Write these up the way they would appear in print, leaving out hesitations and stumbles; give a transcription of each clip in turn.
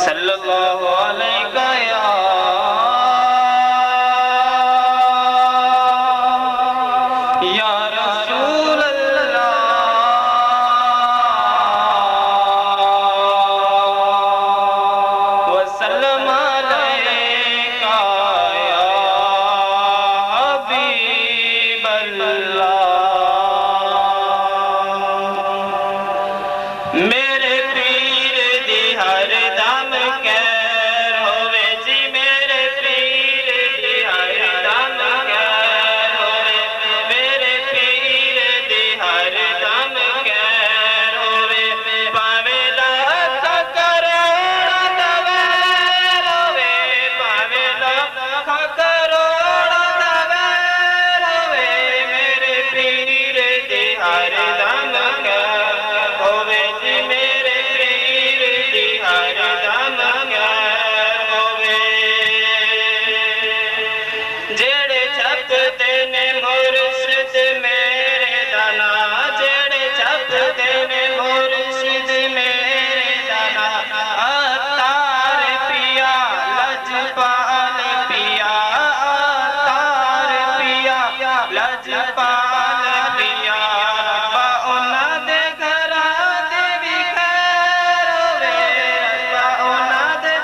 सल्लल्लाहु अलैका या रसूल अल्लाह वसल्लम अलैका या हबीब अल्लाह। मेरे पीर दी हर दम कैर होवे जी, मेरे पीर दी हर दम कैर होवे, मेरे पीर दी हर दम कैर होवे, भावे लाख करोड़ दवेर होवे, भावे लाख करोड़ दवेर होवे, मेरे पीर दी हर दम कैर होवे जी, मेरे पीर दी हर दम कैर होवे। जेड़े जपदे ने मुर्शिद मेरे दा नाम, जेड़े जपदे ने मुर्शिद मेरे दा नाम, अतार पिया लजपाल पिया, अतार पिया लजपाल पिया, रब्बा उन्हां दे घरां दी भी खैर होवे, रब्बा उन्हां दे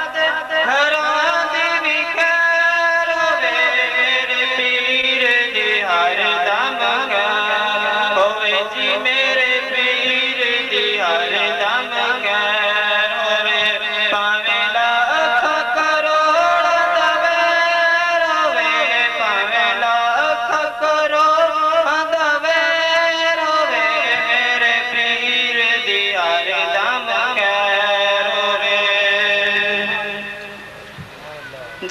घरां दी भी खैर होवे, मेरे पीर दी हर दम कैर होवे जी, मेरे पीर दी हर दम कैर होवे, भावें लाख करोड़ दवेर होवे, भावें लाख करोड़ दवेर होवे, मेरे पीर दी हर दम कैर होवे।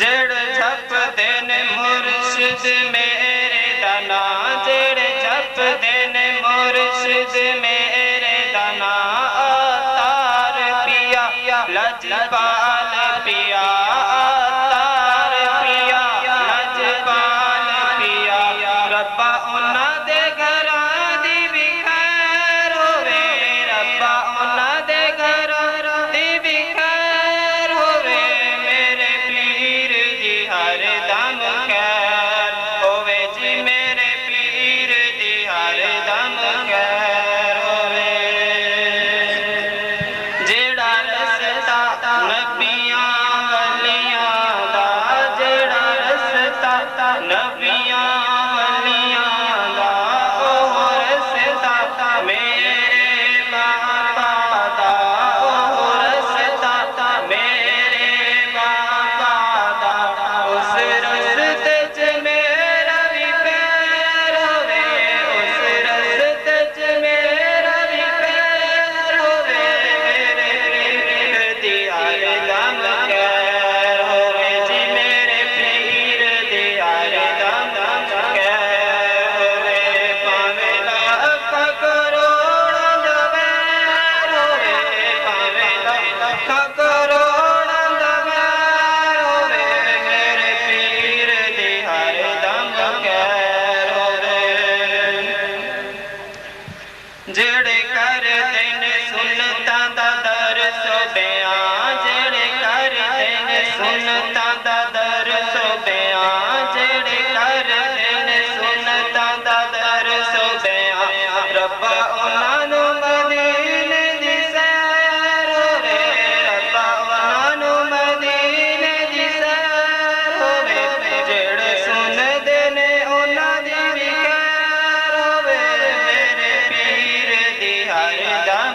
जेड़े जपदे ने मुर्शिद मेरे दा नाम, जेड़े जपदे ने मुर्शिद मेरे दा नाम, अतार पिया लजपाल पिया, अतार पिया लजपाल पिया, रब्बा उन्हां दे घरां दी भी खैर होवे, रब्बा उन्हां दे घरां दी भी खैर होवे, मेरे पीर दी हर दम कैर होवे जी, मेरे पीर दी हर दम कैर होवे। जेड़ा रस्ता नबियां वलियां दा, जेड़ा रस्ता नबियां वलियां दा, ओह रस्ता मेरे बाबा दा, ओह रस्ता मेरे बाबा दा, उस रस्ते च मेरा भी पैर होवे, उस रस्ते च मेरा भी पैर होवे, मेरे पीर दी हर दम कैर होवे जी, मेरे पीर दी हर दम कैर होवे, भावें लाख करोड़ दवेर होवे, भावें लाख करोड़ दवेर होवे, मेरे पीर दी हर दम कैर होवे। जेड़े करदे ने सुन्नतां दा दरस बयां, जेड़े करदे ने सुन्नतां दा दरस बयां, जेड़े करदे ने सुन्नतां दा दरस बयां, रब्बा उन्हां नूं मदीने दी सैर होवे, रब्बा उन्हां नूं मदीने दी सैर होवे, जेड़े सुनदे ने उन्हां दी भी खैर होवे, मेरे पीर दी हर दम